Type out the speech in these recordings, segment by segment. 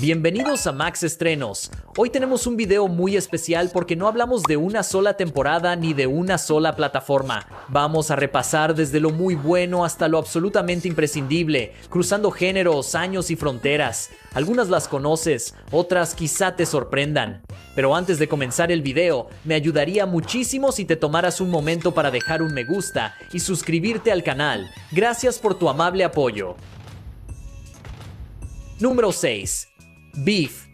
Bienvenidos a Max Estrenos. Hoy tenemos un video muy especial porque no hablamos de una sola temporada ni de una sola plataforma. Vamos a repasar desde lo muy bueno hasta lo absolutamente imprescindible, cruzando géneros, años y fronteras. Algunas las conoces, otras quizá te sorprendan. Pero antes de comenzar el video, me ayudaría muchísimo si te tomaras un momento para dejar un me gusta y suscribirte al canal. Gracias por tu amable apoyo. Número 6. Beef.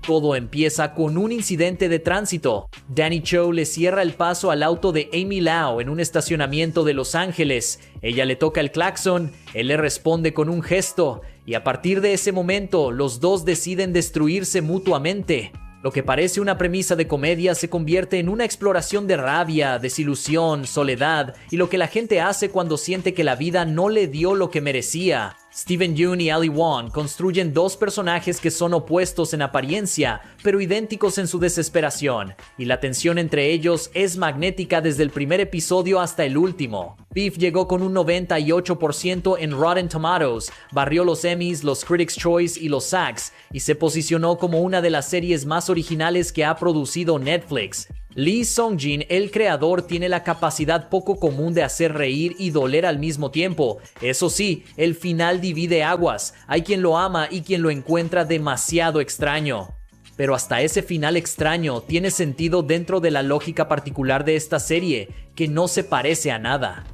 Todo empieza con un incidente de tránsito. Danny Cho le cierra el paso al auto de Amy Lau en un estacionamiento de Los Ángeles. Ella le toca el claxon, él le responde con un gesto, y a partir de ese momento, los dos deciden destruirse mutuamente. Lo que parece una premisa de comedia se convierte en una exploración de rabia, desilusión, soledad y lo que la gente hace cuando siente que la vida no le dio lo que merecía. Steven Yeun y Ali Wong construyen dos personajes que son opuestos en apariencia, pero idénticos en su desesperación, y la tensión entre ellos es magnética desde el primer episodio hasta el último. Beef llegó con un 98% en Rotten Tomatoes, barrió los Emmys, los Critics' Choice y los SAGs, y se posicionó como una de las series más originales que ha producido Netflix. Lee Sung-jin, el creador, tiene la capacidad poco común de hacer reír y doler al mismo tiempo. Eso sí, el final divide aguas. Hay quien lo ama y quien lo encuentra demasiado extraño. Pero hasta ese final extraño tiene sentido dentro de la lógica particular de esta serie, que no se parece a nada.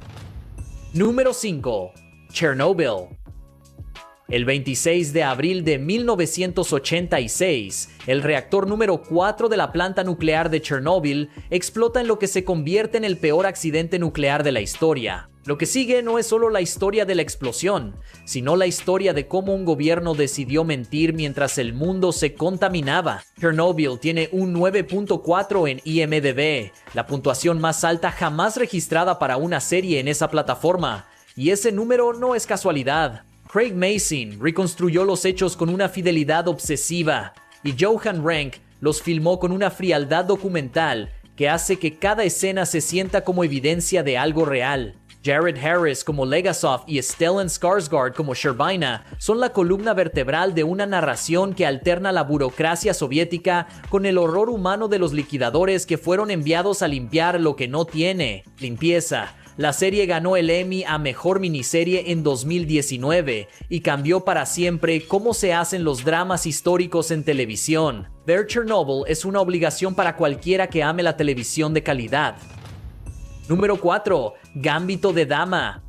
Número 5. Chernobyl. El 26 de abril de 1986, el reactor número 4 de la planta nuclear de Chernobyl explota en lo que se convierte en el peor accidente nuclear de la historia. Lo que sigue no es solo la historia de la explosión, sino la historia de cómo un gobierno decidió mentir mientras el mundo se contaminaba. Chernobyl tiene un 9.4 en IMDb, la puntuación más alta jamás registrada para una serie en esa plataforma. Y ese número no es casualidad. Craig Mazin reconstruyó los hechos con una fidelidad obsesiva, y Johan Renck los filmó con una frialdad documental que hace que cada escena se sienta como evidencia de algo real. Jared Harris como Legasov y Stellan Skarsgård como Sherbina son la columna vertebral de una narración que alterna la burocracia soviética con el horror humano de los liquidadores que fueron enviados a limpiar lo que no tiene limpieza. La serie ganó el Emmy a Mejor Miniserie en 2019 y cambió para siempre cómo se hacen los dramas históricos en televisión. Ver Chernobyl es una obligación para cualquiera que ame la televisión de calidad. Número 4. Gambito de Dama.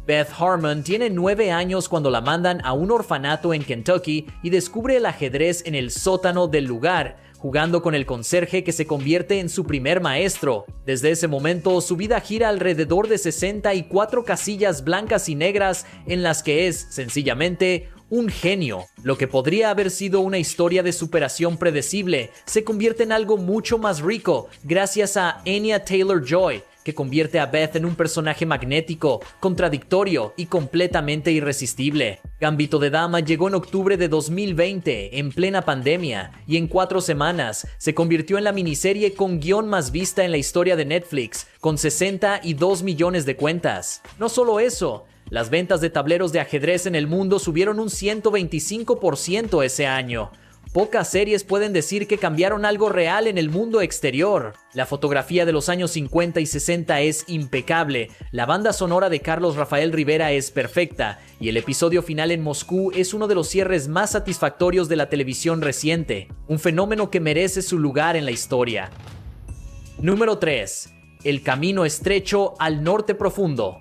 Beth Harmon tiene 9 años cuando la mandan a un orfanato en Kentucky y descubre el ajedrez en el sótano del lugar, jugando con el conserje que se convierte en su primer maestro. Desde ese momento, su vida gira alrededor de 64 casillas blancas y negras en las que es, sencillamente, un genio. Lo que podría haber sido una historia de superación predecible se convierte en algo mucho más rico gracias a Anya Taylor-Joy, que convierte a Beth en un personaje magnético, contradictorio y completamente irresistible. Gambito de Dama llegó en octubre de 2020, en plena pandemia, y en 4 semanas se convirtió en la miniserie con guión más vista en la historia de Netflix, con 62 millones de cuentas. No solo eso, las ventas de tableros de ajedrez en el mundo subieron un 125% ese año. Pocas series pueden decir que cambiaron algo real en el mundo exterior. La fotografía de los años 50 y 60 es impecable, la banda sonora de Carlos Rafael Rivera es perfecta, y el episodio final en Moscú es uno de los cierres más satisfactorios de la televisión reciente, un fenómeno que merece su lugar en la historia. Número 3. El camino estrecho al norte profundo.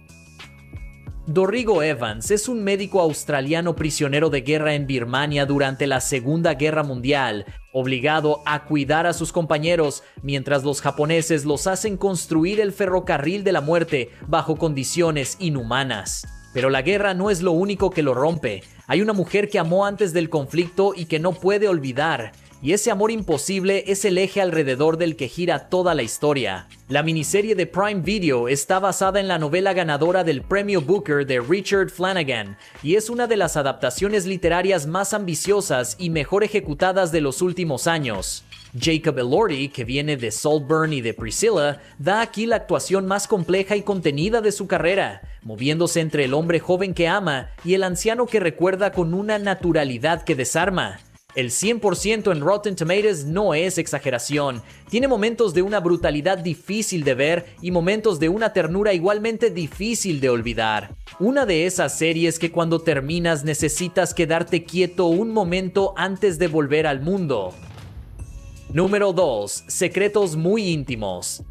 Dorrigo Evans es un médico australiano prisionero de guerra en Birmania durante la Segunda Guerra Mundial, obligado a cuidar a sus compañeros mientras los japoneses los hacen construir el ferrocarril de la muerte bajo condiciones inhumanas. Pero la guerra no es lo único que lo rompe. Hay una mujer que amó antes del conflicto y que no puede olvidar. y ese amor imposible es el eje alrededor del que gira toda la historia. La miniserie de Prime Video está basada en la novela ganadora del premio Booker de Richard Flanagan y es una de las adaptaciones literarias más ambiciosas y mejor ejecutadas de los últimos años. Jacob Elordi, que viene de Saltburn y de Priscilla, da aquí la actuación más compleja y contenida de su carrera, moviéndose entre el hombre joven que ama y el anciano que recuerda con una naturalidad que desarma. El 100% en Rotten Tomatoes no es exageración. Tiene momentos de una brutalidad difícil de ver y momentos de una ternura igualmente difícil de olvidar. Una de esas series que cuando terminas necesitas quedarte quieto un momento antes de volver al mundo. Número 2. Secretos muy íntimos.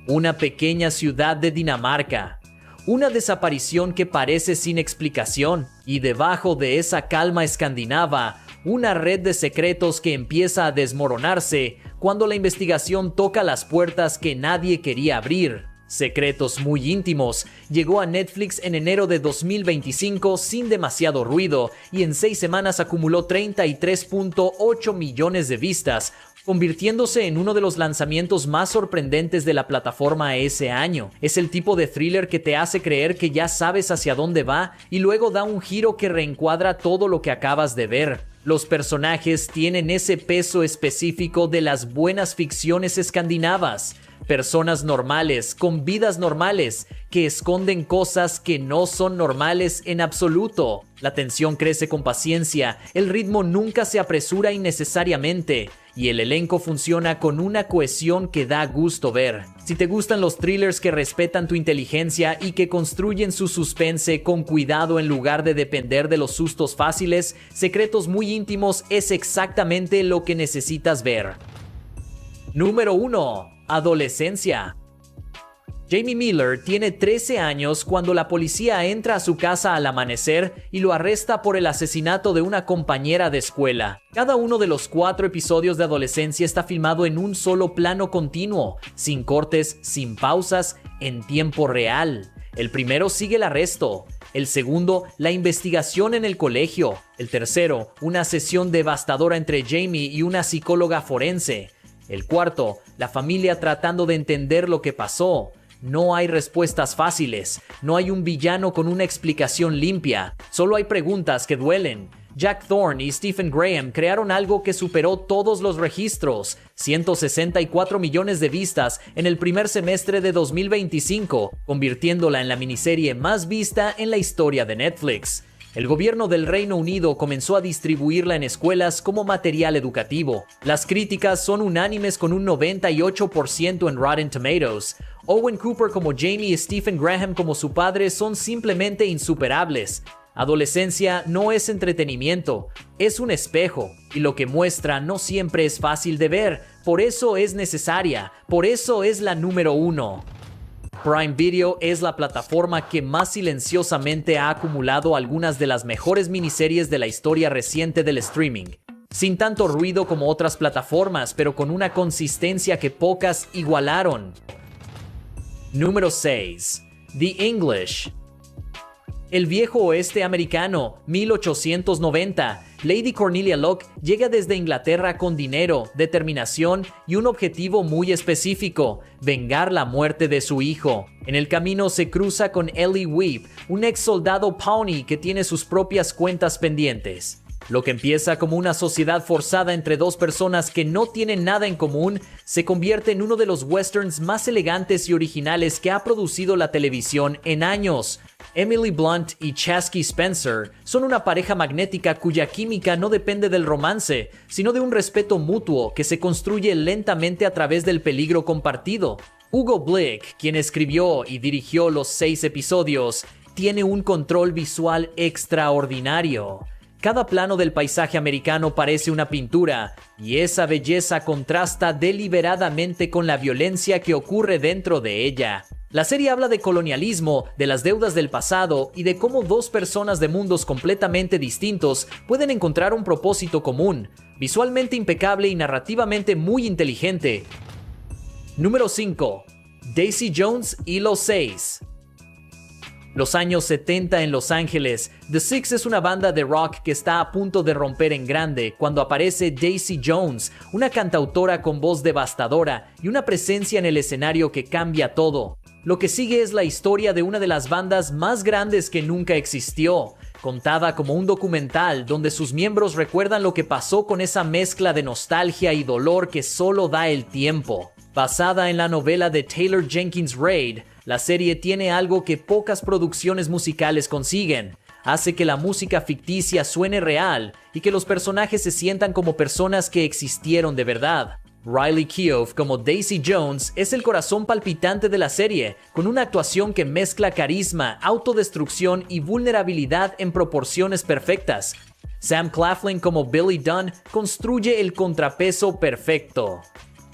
Una pequeña ciudad de Dinamarca. Una desaparición que parece sin explicación, y debajo de esa calma escandinava, una red de secretos que empieza a desmoronarse cuando la investigación toca las puertas que nadie quería abrir. Secretos muy íntimos llegó a Netflix en enero de 2025 sin demasiado ruido y en 6 semanas acumuló 33.8 millones de vistas, convirtiéndose en uno de los lanzamientos más sorprendentes de la plataforma ese año. Es el tipo de thriller que te hace creer que ya sabes hacia dónde va y luego da un giro que reencuadra todo lo que acabas de ver. Los personajes tienen ese peso específico de las buenas ficciones escandinavas. Personas normales, con vidas normales, que esconden cosas que no son normales en absoluto. La tensión crece con paciencia, el ritmo nunca se apresura innecesariamente, y el elenco funciona con una cohesión que da gusto ver. Si te gustan los thrillers que respetan tu inteligencia y que construyen su suspense con cuidado en lugar de depender de los sustos fáciles, Secretos muy íntimos es exactamente lo que necesitas ver. Número 1. Adolescencia. Jamie Miller tiene 13 años cuando la policía entra a su casa al amanecer y lo arresta por el asesinato de una compañera de escuela. Cada uno de los 4 episodios de Adolescencia está filmado en un solo plano continuo, sin cortes, sin pausas, en tiempo real. El primero sigue el arresto. El segundo, la investigación en el colegio. El tercero, una sesión devastadora entre Jamie y una psicóloga forense. El cuarto, la familia tratando de entender lo que pasó. No hay respuestas fáciles, no hay un villano con una explicación limpia, solo hay preguntas que duelen. Jack Thorne y Stephen Graham crearon algo que superó todos los registros, 164 millones de vistas en el primer semestre de 2025, convirtiéndola en la miniserie más vista en la historia de Netflix. El gobierno del Reino Unido comenzó a distribuirla en escuelas como material educativo. Las críticas son unánimes con un 98% en Rotten Tomatoes. Owen Cooper como Jamie y Stephen Graham como su padre son simplemente insuperables. Adolescencia no es entretenimiento, es un espejo, y lo que muestra no siempre es fácil de ver, por eso es necesaria, por eso es la número 1. Prime Video es la plataforma que más silenciosamente ha acumulado algunas de las mejores miniseries de la historia reciente del streaming. Sin tanto ruido como otras plataformas, pero con una consistencia que pocas igualaron. Número 6. The English. El viejo oeste americano, 1890. Lady Cornelia Locke llega desde Inglaterra con dinero, determinación y un objetivo muy específico: vengar la muerte de su hijo. En el camino se cruza con Ellie Weep, un ex soldado Pawnee que tiene sus propias cuentas pendientes. Lo que empieza como una sociedad forzada entre dos personas que no tienen nada en común, se convierte en uno de los westerns más elegantes y originales que ha producido la televisión en años. Emily Blunt y Chasky Spencer son una pareja magnética cuya química no depende del romance, sino de un respeto mutuo que se construye lentamente a través del peligro compartido. Hugo Blick, quien escribió y dirigió los 6 episodios, tiene un control visual extraordinario. Cada plano del paisaje americano parece una pintura, y esa belleza contrasta deliberadamente con la violencia que ocurre dentro de ella. La serie habla de colonialismo, de las deudas del pasado y de cómo dos personas de mundos completamente distintos pueden encontrar un propósito común, visualmente impecable y narrativamente muy inteligente. Número 5. Daisy Jones y los 6. Los años 70 en Los Ángeles. The Six es una banda de rock que está a punto de romper en grande cuando aparece Daisy Jones, una cantautora con voz devastadora y una presencia en el escenario que cambia todo. Lo que sigue es la historia de una de las bandas más grandes que nunca existió, contada como un documental donde sus miembros recuerdan lo que pasó con esa mezcla de nostalgia y dolor que solo da el tiempo. Basada en la novela de Taylor Jenkins Reid, la serie tiene algo que pocas producciones musicales consiguen. Hace que la música ficticia suene real y que los personajes se sientan como personas que existieron de verdad. Riley Keough como Daisy Jones es el corazón palpitante de la serie, con una actuación que mezcla carisma, autodestrucción y vulnerabilidad en proporciones perfectas. Sam Claflin como Billy Dunn construye el contrapeso perfecto.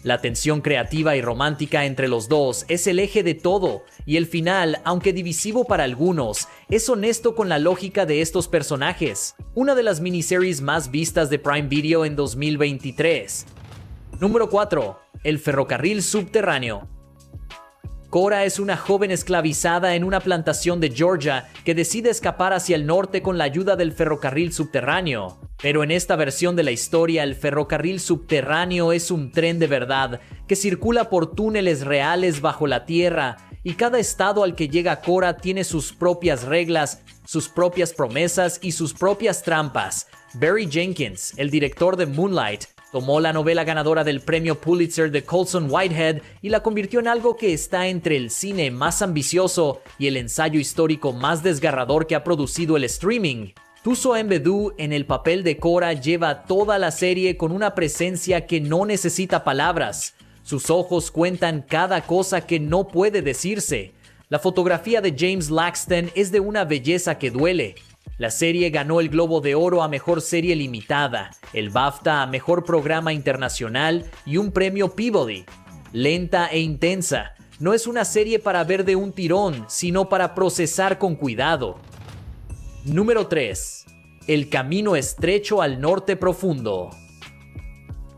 La tensión creativa y romántica entre los dos es el eje de todo, y el final, aunque divisivo para algunos, es honesto con la lógica de estos personajes. Una de las miniseries más vistas de Prime Video en 2023. Número 4. El ferrocarril subterráneo. Cora es una joven esclavizada en una plantación de Georgia que decide escapar hacia el norte con la ayuda del ferrocarril subterráneo. Pero en esta versión de la historia, el ferrocarril subterráneo es un tren de verdad que circula por túneles reales bajo la tierra, y cada estado al que llega Cora tiene sus propias reglas, sus propias promesas y sus propias trampas. Barry Jenkins, el director de Moonlight, tomó la novela ganadora del premio Pulitzer de Colson Whitehead y la convirtió en algo que está entre el cine más ambicioso y el ensayo histórico más desgarrador que ha producido el streaming. Thuso Mbedu en el papel de Cora lleva toda la serie con una presencia que no necesita palabras. Sus ojos cuentan cada cosa que no puede decirse. La fotografía de James Laxton es de una belleza que duele. La serie ganó el Globo de Oro a Mejor Serie Limitada, el BAFTA a Mejor Programa Internacional y un premio Peabody. Lenta e intensa, no es una serie para ver de un tirón, sino para procesar con cuidado. Número 3. El camino estrecho al norte profundo.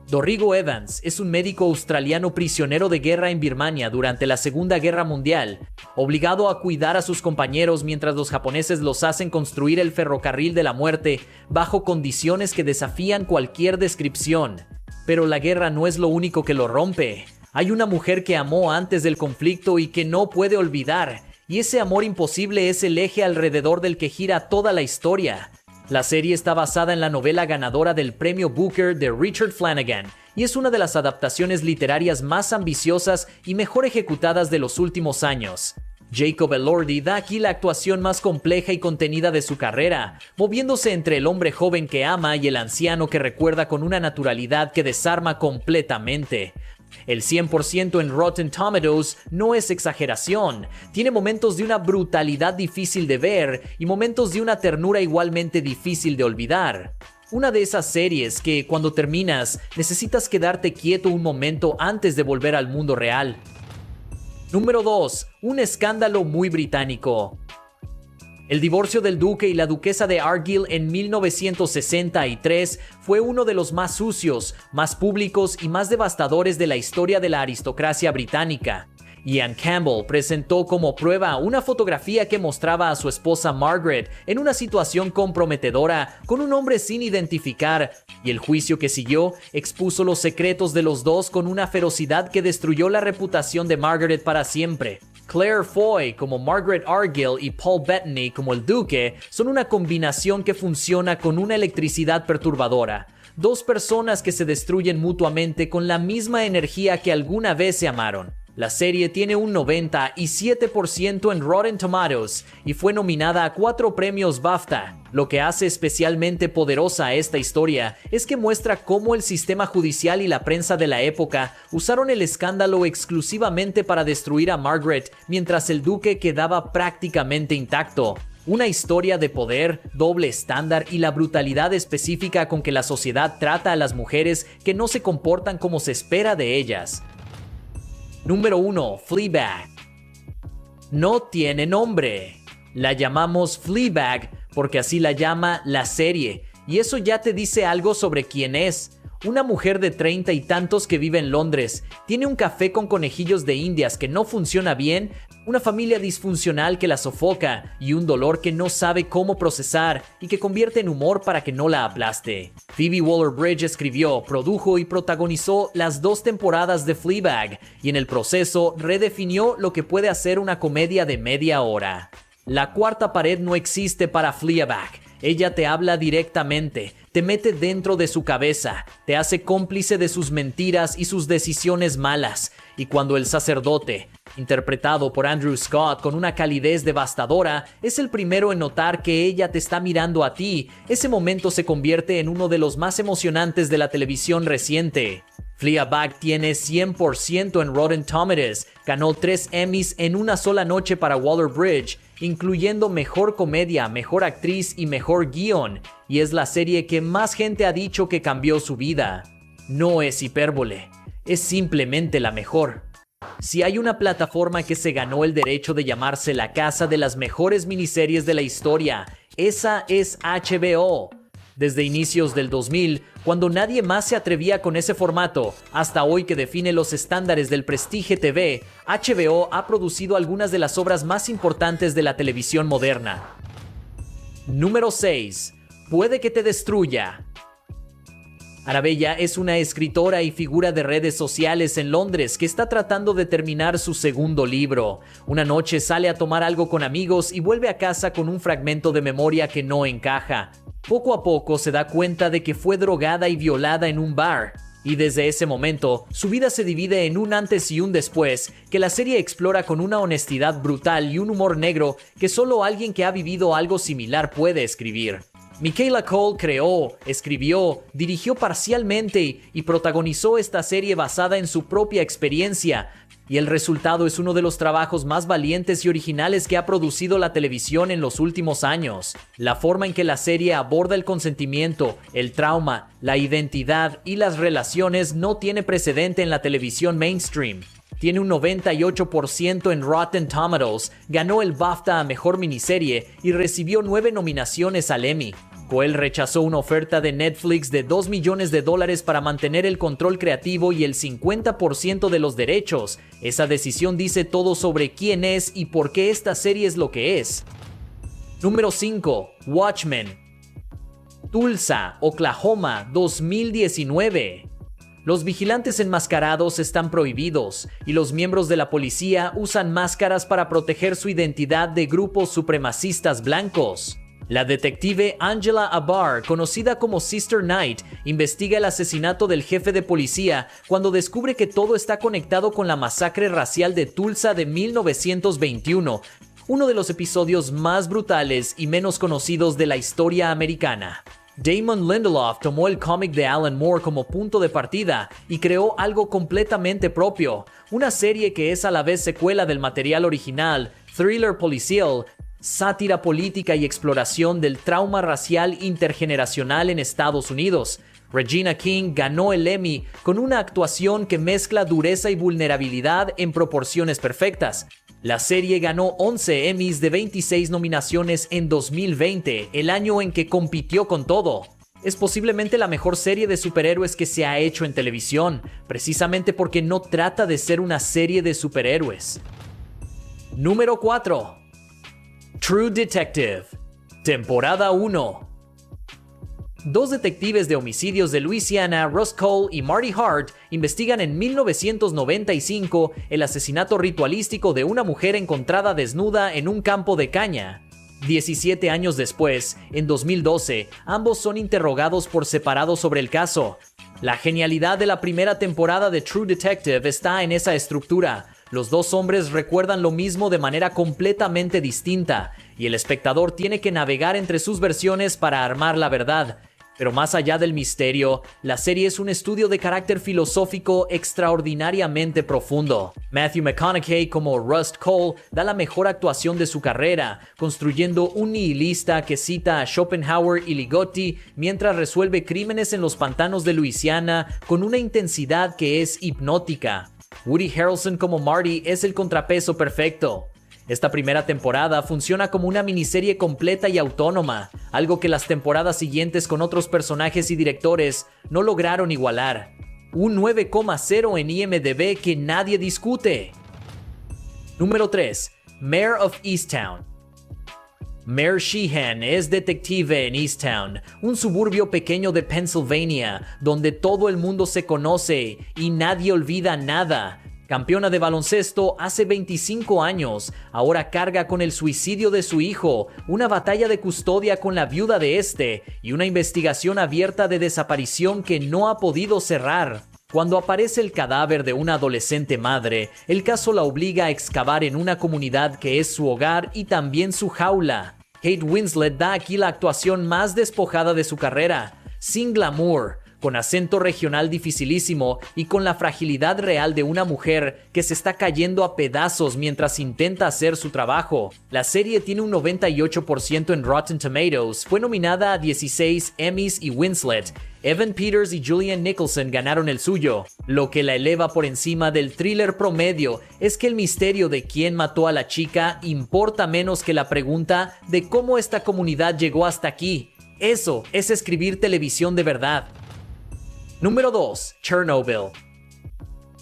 Dorrigo Evans es un médico australiano prisionero de guerra en Birmania durante la Segunda Guerra Mundial, obligado a cuidar a sus compañeros mientras los japoneses los hacen construir el ferrocarril de la muerte bajo condiciones que desafían cualquier descripción. Pero la guerra no es lo único que lo rompe. Hay una mujer que amó antes del conflicto y que no puede olvidar, y ese amor imposible es el eje alrededor del que gira toda la historia. La serie está basada en la novela ganadora del premio Booker de Richard Flanagan y es una de las adaptaciones literarias más ambiciosas y mejor ejecutadas de los últimos años. Jacob Elordi da aquí la actuación más compleja y contenida de su carrera, moviéndose entre el hombre joven que ama y el anciano que recuerda con una naturalidad que desarma completamente. El 100% en Rotten Tomatoes no es exageración. Tiene momentos de una brutalidad difícil de ver y momentos de una ternura igualmente difícil de olvidar. Una de esas series que, cuando terminas, necesitas quedarte quieto un momento antes de volver al mundo real. Número 2. Un escándalo muy británico. El divorcio del duque y la duquesa de Argyll en 1963 fue uno de los más sucios, más públicos y más devastadores de la historia de la aristocracia británica. Ian Campbell presentó como prueba una fotografía que mostraba a su esposa Margaret en una situación comprometedora con un hombre sin identificar, y el juicio que siguió expuso los secretos de los dos con una ferocidad que destruyó la reputación de Margaret para siempre. Claire Foy como Margaret Argyll y Paul Bettany como el duque son una combinación que funciona con una electricidad perturbadora. Dos personas que se destruyen mutuamente con la misma energía que alguna vez se amaron. La serie tiene un 97% en Rotten Tomatoes y fue nominada a 4 premios BAFTA. Lo que hace especialmente poderosa a esta historia es que muestra cómo el sistema judicial y la prensa de la época usaron el escándalo exclusivamente para destruir a Margaret mientras el duque quedaba prácticamente intacto. Una historia de poder, doble estándar y la brutalidad específica con que la sociedad trata a las mujeres que no se comportan como se espera de ellas. Número 1. Fleabag. No tiene nombre. La llamamos Fleabag porque así la llama la serie, y eso ya te dice algo sobre quién es. Una mujer de 30 y tantos que vive en Londres, tiene un café con conejillos de indias que no funciona bien, una familia disfuncional que la sofoca y un dolor que no sabe cómo procesar y que convierte en humor para que no la aplaste. Phoebe Waller-Bridge escribió, produjo y protagonizó las 2 temporadas de Fleabag y en el proceso redefinió lo que puede hacer una comedia de media hora. La cuarta pared no existe para Fleabag. Ella te habla directamente, te mete dentro de su cabeza, te hace cómplice de sus mentiras y sus decisiones malas. Y cuando el sacerdote, interpretado por Andrew Scott con una calidez devastadora, es el primero en notar que ella te está mirando a ti, ese momento se convierte en uno de los más emocionantes de la televisión reciente. Fleabag tiene 100% en Rotten Tomatoes, ganó 3 Emmys en una sola noche para Waller-Bridge, incluyendo Mejor Comedia, Mejor Actriz y Mejor Guión, y es la serie que más gente ha dicho que cambió su vida. No es hipérbole, es simplemente la mejor. Si hay una plataforma que se ganó el derecho de llamarse la casa de las mejores miniseries de la historia, esa es HBO. Desde inicios del 2000, cuando nadie más se atrevía con ese formato, hasta hoy que define los estándares del Prestige TV, HBO ha producido algunas de las obras más importantes de la televisión moderna. Número 6. Puede que te destruya. Arabella es una escritora y figura de redes sociales en Londres que está tratando de terminar su segundo libro. Una noche sale a tomar algo con amigos y vuelve a casa con un fragmento de memoria que no encaja. Poco a poco se da cuenta de que fue drogada y violada en un bar. Y desde ese momento, su vida se divide en un antes y un después, que la serie explora con una honestidad brutal y un humor negro que solo alguien que ha vivido algo similar puede escribir. Michaela Coel creó, escribió, dirigió parcialmente y protagonizó esta serie basada en su propia experiencia. Y el resultado es uno de los trabajos más valientes y originales que ha producido la televisión en los últimos años. La forma en que la serie aborda el consentimiento, el trauma, la identidad y las relaciones no tiene precedente en la televisión mainstream. Tiene un 98% en Rotten Tomatoes, ganó el BAFTA a Mejor Miniserie y recibió 9 nominaciones al Emmy. Coel rechazó una oferta de Netflix de $2 millones para mantener el control creativo y el 50% de los derechos. Esa decisión dice todo sobre quién es y por qué esta serie es lo que es. Número 5. Watchmen. Tulsa, Oklahoma, 2019. Los vigilantes enmascarados están prohibidos y los miembros de la policía usan máscaras para proteger su identidad de grupos supremacistas blancos. La detective Angela Abar, conocida como Sister Night, investiga el asesinato del jefe de policía cuando descubre que todo está conectado con la masacre racial de Tulsa de 1921, uno de los episodios más brutales y menos conocidos de la historia americana. Damon Lindelof tomó el cómic de Alan Moore como punto de partida y creó algo completamente propio, una serie que es a la vez secuela del material original, thriller policial, sátira política y exploración del trauma racial intergeneracional en Estados Unidos. Regina King ganó el Emmy con una actuación que mezcla dureza y vulnerabilidad en proporciones perfectas. La serie ganó 11 Emmys de 26 nominaciones en 2020, el año en que compitió con todo. Es posiblemente la mejor serie de superhéroes que se ha hecho en televisión, precisamente porque no trata de ser una serie de superhéroes. Número 4. True Detective. Temporada 1. Dos detectives de homicidios de Luisiana, Russ Cole y Marty Hart, investigan en 1995 el asesinato ritualístico de una mujer encontrada desnuda en un campo de caña. 17 años después, en 2012, ambos son interrogados por separado sobre el caso. La genialidad de la primera temporada de True Detective está en esa estructura. Los dos hombres recuerdan lo mismo de manera completamente distinta, y el espectador tiene que navegar entre sus versiones para armar la verdad. Pero más allá del misterio, la serie es un estudio de carácter filosófico extraordinariamente profundo. Matthew McConaughey como Rust Cole da la mejor actuación de su carrera, construyendo un nihilista que cita a Schopenhauer y Ligotti mientras resuelve crímenes en los pantanos de Luisiana con una intensidad que es hipnótica. Woody Harrelson como Marty es el contrapeso perfecto. Esta primera temporada funciona como una miniserie completa y autónoma, algo que las temporadas siguientes con otros personajes y directores no lograron igualar. Un 9,0 en IMDb que nadie discute. Número 3. Mare of Easttown. Mare Sheehan es detective en Easttown, un suburbio pequeño de Pennsylvania, donde todo el mundo se conoce y nadie olvida nada. Campeona de baloncesto hace 25 años, ahora carga con el suicidio de su hijo, una batalla de custodia con la viuda de este y una investigación abierta de desaparición que no ha podido cerrar. Cuando aparece el cadáver de una adolescente madre, el caso la obliga a excavar en una comunidad que es su hogar y también su jaula. Kate Winslet da aquí la actuación más despojada de su carrera, sin glamour, con acento regional dificilísimo y con la fragilidad real de una mujer que se está cayendo a pedazos mientras intenta hacer su trabajo. La serie tiene un 98% en Rotten Tomatoes, fue nominada a 16 Emmys y Winslet. Evan Peters y Julianne Nicholson ganaron el suyo. Lo que la eleva por encima del thriller promedio es que el misterio de quién mató a la chica importa menos que la pregunta de cómo esta comunidad llegó hasta aquí. Eso es escribir televisión de verdad. Número 2. Chernobyl.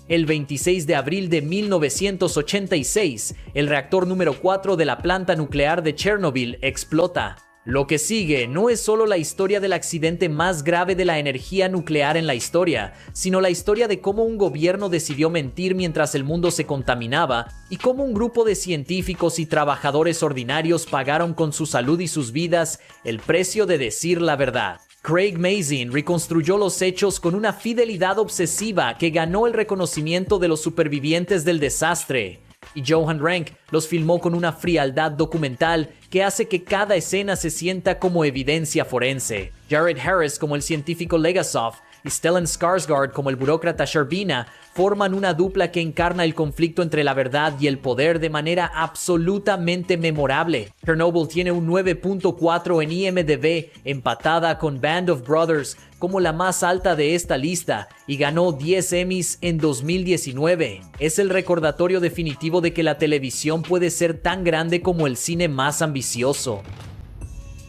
El 26 de abril de 1986, el reactor número 4 de la planta nuclear de Chernobyl explota. Lo que sigue no es solo la historia del accidente más grave de la energía nuclear en la historia, sino la historia de cómo un gobierno decidió mentir mientras el mundo se contaminaba y cómo un grupo de científicos y trabajadores ordinarios pagaron con su salud y sus vidas el precio de decir la verdad. Craig Mazin reconstruyó los hechos con una fidelidad obsesiva que ganó el reconocimiento de los supervivientes del desastre. Y Johan Renck los filmó con una frialdad documental que hace que cada escena se sienta como evidencia forense. Jared Harris como el científico Legasov y Stellan Skarsgård como el burócrata Sherbina forman una dupla que encarna el conflicto entre la verdad y el poder de manera absolutamente memorable. Chernobyl tiene un 9.4 en IMDb, empatada con Band of Brothers como la más alta de esta lista y ganó 10 Emmys en 2019. Es el recordatorio definitivo de que la televisión puede ser tan grande como el cine más ambicioso.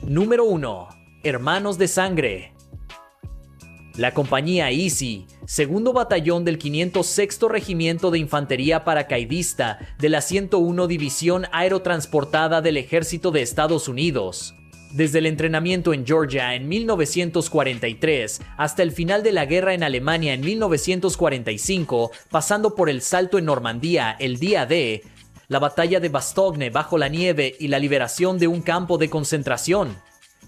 Número 1. Hermanos de Sangre. La compañía Easy, segundo batallón del 506º Regimiento de Infantería Paracaidista de la 101 División Aerotransportada del Ejército de Estados Unidos. Desde el entrenamiento en Georgia en 1943 hasta el final de la guerra en Alemania en 1945, pasando por el salto en Normandía el día D, la batalla de Bastogne bajo la nieve y la liberación de un campo de concentración.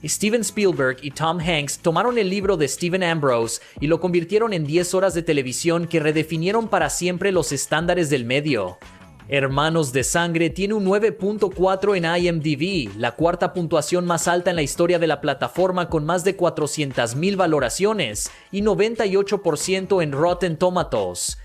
Steven Spielberg y Tom Hanks tomaron el libro de Stephen Ambrose y lo convirtieron en 10 horas de televisión que redefinieron para siempre los estándares del medio. Hermanos de Sangre tiene un 9.4 en IMDb, la cuarta puntuación más alta en la historia de la plataforma con más de 400,000 valoraciones y 98% en Rotten Tomatoes.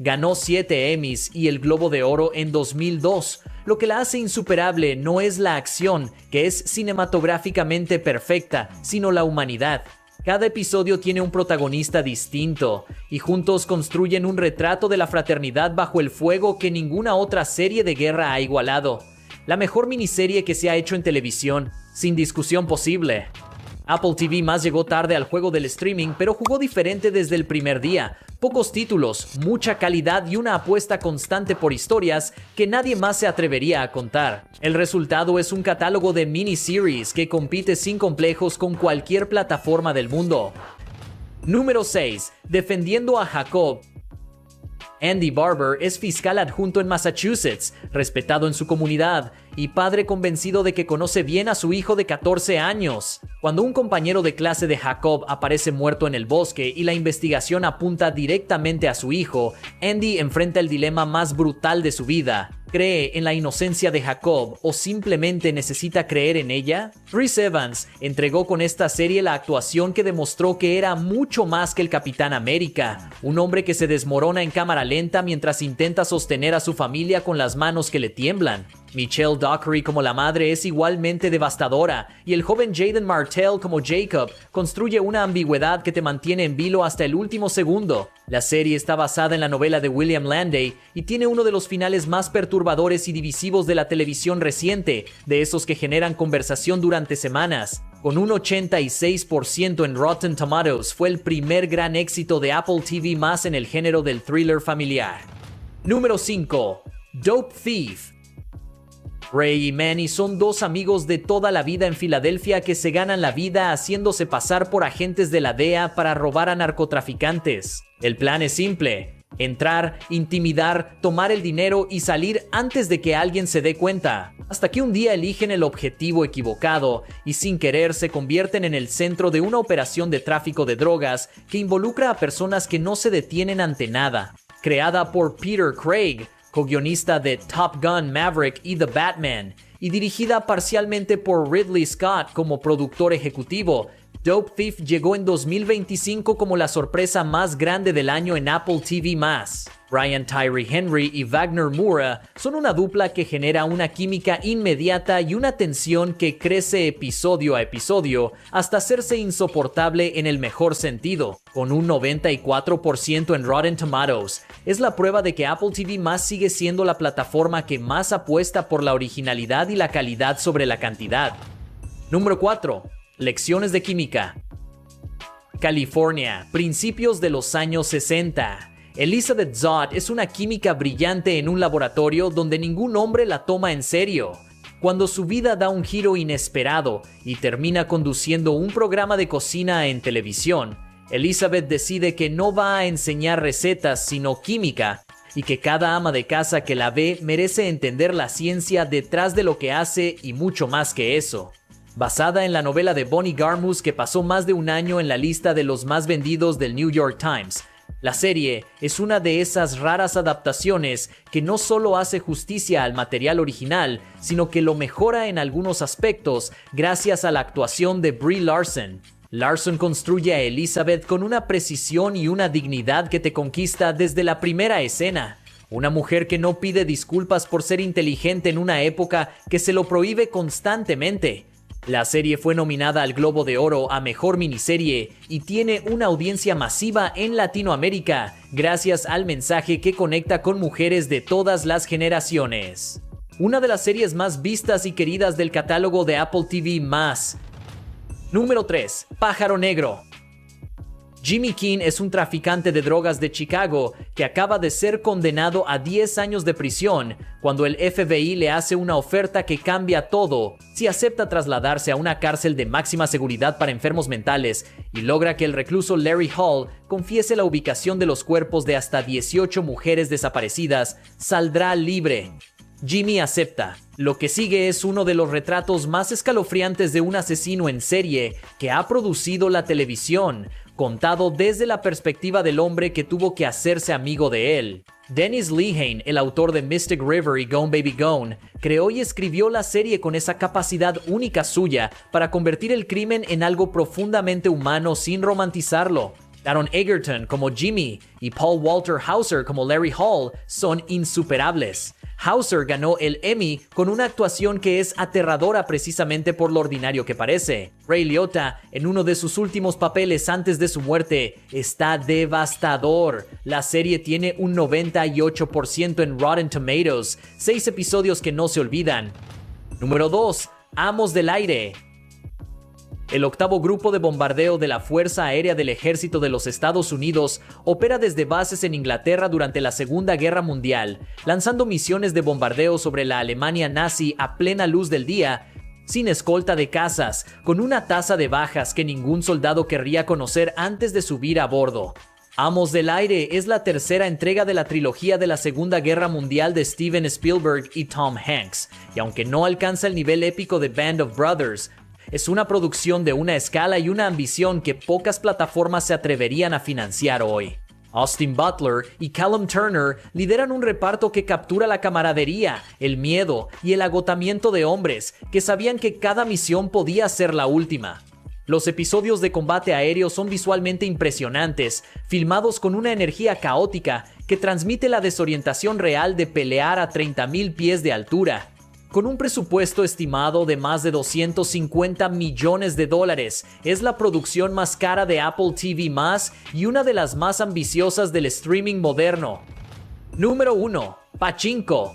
Ganó 7 Emmys y el Globo de Oro en 2002. Lo que la hace insuperable no es la acción, que es cinematográficamente perfecta, sino la humanidad. Cada episodio tiene un protagonista distinto, y juntos construyen un retrato de la fraternidad bajo el fuego que ninguna otra serie de guerra ha igualado. La mejor miniserie que se ha hecho en televisión, sin discusión posible. Apple TV+ llegó tarde al juego del streaming, pero jugó diferente desde el primer día. Pocos títulos, mucha calidad y una apuesta constante por historias que nadie más se atrevería a contar. El resultado es un catálogo de miniseries que compite sin complejos con cualquier plataforma del mundo. Número 6. Defendiendo a Jacob. Andy Barber es fiscal adjunto en Massachusetts, respetado en su comunidad y padre convencido de que conoce bien a su hijo de 14 años. Cuando un compañero de clase de Jacob aparece muerto en el bosque y la investigación apunta directamente a su hijo, Andy enfrenta el dilema más brutal de su vida. ¿Cree en la inocencia de Jacob o simplemente necesita creer en ella? Chris Evans entregó con esta serie la actuación que demostró que era mucho más que el Capitán América, un hombre que se desmorona en cámara lenta mientras intenta sostener a su familia con las manos que le tiemblan. Michelle Dockery como la madre es igualmente devastadora, y el joven Jaden Martell como Jacob construye una ambigüedad que te mantiene en vilo hasta el último segundo. La serie está basada en la novela de William Landay y tiene uno de los finales más perturbadores y divisivos de la televisión reciente, de esos que generan conversación durante semanas. Con un 86% en Rotten Tomatoes, fue el primer gran éxito de Apple TV+ en el género del thriller familiar. Número 5. Dope Thief. Ray y Manny son dos amigos de toda la vida en Filadelfia que se ganan la vida haciéndose pasar por agentes de la DEA para robar a narcotraficantes. El plan es simple: entrar, intimidar, tomar el dinero y salir antes de que alguien se dé cuenta. Hasta que un día eligen el objetivo equivocado y sin querer se convierten en el centro de una operación de tráfico de drogas que involucra a personas que no se detienen ante nada. Creada por Peter Craig, co-guionista de Top Gun Maverick y The Batman, y dirigida parcialmente por Ridley Scott como productor ejecutivo, Dope Thief llegó en 2025 como la sorpresa más grande del año en Apple TV+. Brian Tyree Henry y Wagner Moura son una dupla que genera una química inmediata y una tensión que crece episodio a episodio hasta hacerse insoportable en el mejor sentido. Con un 94% en Rotten Tomatoes, es la prueba de que Apple TV+ sigue siendo la plataforma que más apuesta por la originalidad y la calidad sobre la cantidad. Número 4. Lecciones de química. California, principios de los años 60. Elizabeth Zott es una química brillante en un laboratorio donde ningún hombre la toma en serio. Cuando su vida da un giro inesperado y termina conduciendo un programa de cocina en televisión, Elizabeth decide que no va a enseñar recetas sino química, y que cada ama de casa que la ve merece entender la ciencia detrás de lo que hace y mucho más que eso. Basada en la novela de Bonnie Garmus que pasó más de un año en la lista de los más vendidos del New York Times, la serie es una de esas raras adaptaciones que no solo hace justicia al material original, sino que lo mejora en algunos aspectos gracias a la actuación de Brie Larson. Larson construye a Elizabeth con una precisión y una dignidad que te conquista desde la primera escena. Una mujer que no pide disculpas por ser inteligente en una época que se lo prohíbe constantemente. La serie fue nominada al Globo de Oro a Mejor Miniserie y tiene una audiencia masiva en Latinoamérica gracias al mensaje que conecta con mujeres de todas las generaciones. Una de las series más vistas y queridas del catálogo de Apple TV+. Número 3. Pájaro Negro. Jimmy King es un traficante de drogas de Chicago que acaba de ser condenado a 10 años de prisión cuando el FBI le hace una oferta que cambia todo si acepta trasladarse a una cárcel de máxima seguridad para enfermos mentales y logra que el recluso Larry Hall confiese la ubicación de los cuerpos de hasta 18 mujeres desaparecidas. Saldrá libre. Jimmy acepta. Lo que sigue es uno de los retratos más escalofriantes de un asesino en serie que ha producido la televisión, contado desde la perspectiva del hombre que tuvo que hacerse amigo de él. Dennis Lehane, el autor de Mystic River y Gone Baby Gone, creó y escribió la serie con esa capacidad única suya para convertir el crimen en algo profundamente humano sin romantizarlo. Taron Egerton como Jimmy y Paul Walter Hauser como Larry Hall son insuperables. Hauser ganó el Emmy con una actuación que es aterradora precisamente por lo ordinario que parece. Ray Liotta, en uno de sus últimos papeles antes de su muerte, está devastador. La serie tiene un 98% en Rotten Tomatoes, 6 episodios que no se olvidan. Número 2. Amos del Aire. El octavo grupo de bombardeo de la Fuerza Aérea del Ejército de los Estados Unidos opera desde bases en Inglaterra durante la Segunda Guerra Mundial, lanzando misiones de bombardeo sobre la Alemania nazi a plena luz del día, sin escolta de cazas, con una tasa de bajas que ningún soldado querría conocer antes de subir a bordo. Amos del Aire es la tercera entrega de la trilogía de la Segunda Guerra Mundial de Steven Spielberg y Tom Hanks, y aunque no alcanza el nivel épico de Band of Brothers, es una producción de una escala y una ambición que pocas plataformas se atreverían a financiar hoy. Austin Butler y Callum Turner lideran un reparto que captura la camaradería, el miedo y el agotamiento de hombres que sabían que cada misión podía ser la última. Los episodios de combate aéreo son visualmente impresionantes, filmados con una energía caótica que transmite la desorientación real de pelear a 30,000 pies de altura. Con un presupuesto estimado de más de $250 millones, es la producción más cara de Apple TV+, y una de las más ambiciosas del streaming moderno. Número 1. Pachinko.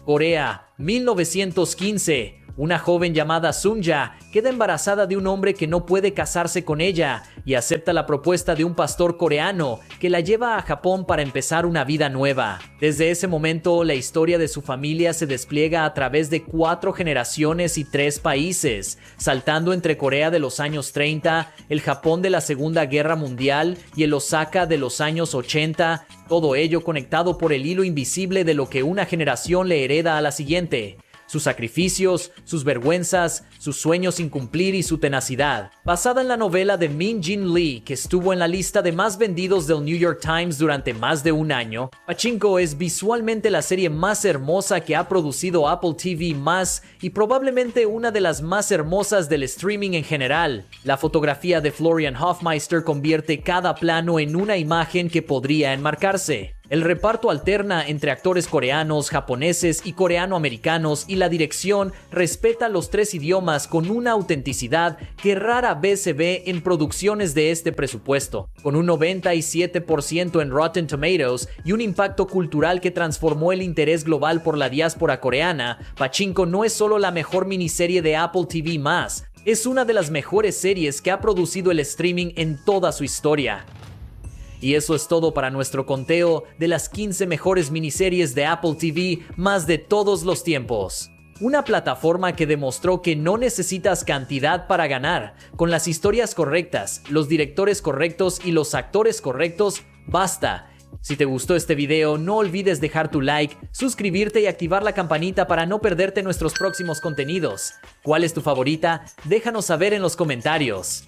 Corea, 1915. Una joven llamada Sunja queda embarazada de un hombre que no puede casarse con ella y acepta la propuesta de un pastor coreano que la lleva a Japón para empezar una vida nueva. Desde ese momento, la historia de su familia se despliega a través de 4 generaciones y 3 países, saltando entre Corea de los años 30, el Japón de la Segunda Guerra Mundial y el Osaka de los años 80, todo ello conectado por el hilo invisible de lo que una generación le hereda a la siguiente. Sus sacrificios, sus vergüenzas, sus sueños sin cumplir y su tenacidad. Basada en la novela de Min Jin Lee, que estuvo en la lista de más vendidos del New York Times durante más de un año, Pachinko es visualmente la serie más hermosa que ha producido Apple TV+, y probablemente una de las más hermosas del streaming en general. La fotografía de Florian Hofmeister convierte cada plano en una imagen que podría enmarcarse. El reparto alterna entre actores coreanos, japoneses y coreano-americanos, y la dirección respeta los 3 idiomas con una autenticidad que rara vez se ve en producciones de este presupuesto. Con un 97% en Rotten Tomatoes y un impacto cultural que transformó el interés global por la diáspora coreana, Pachinko no es solo la mejor miniserie de Apple TV+, es una de las mejores series que ha producido el streaming en toda su historia. Y eso es todo para nuestro conteo de las 15 mejores miniseries de Apple TV más de todos los tiempos. Una plataforma que demostró que no necesitas cantidad para ganar. Con las historias correctas, los directores correctos y los actores correctos, basta. Si te gustó este video, no olvides dejar tu like, suscribirte y activar la campanita para no perderte nuestros próximos contenidos. ¿Cuál es tu favorita? Déjanos saber en los comentarios.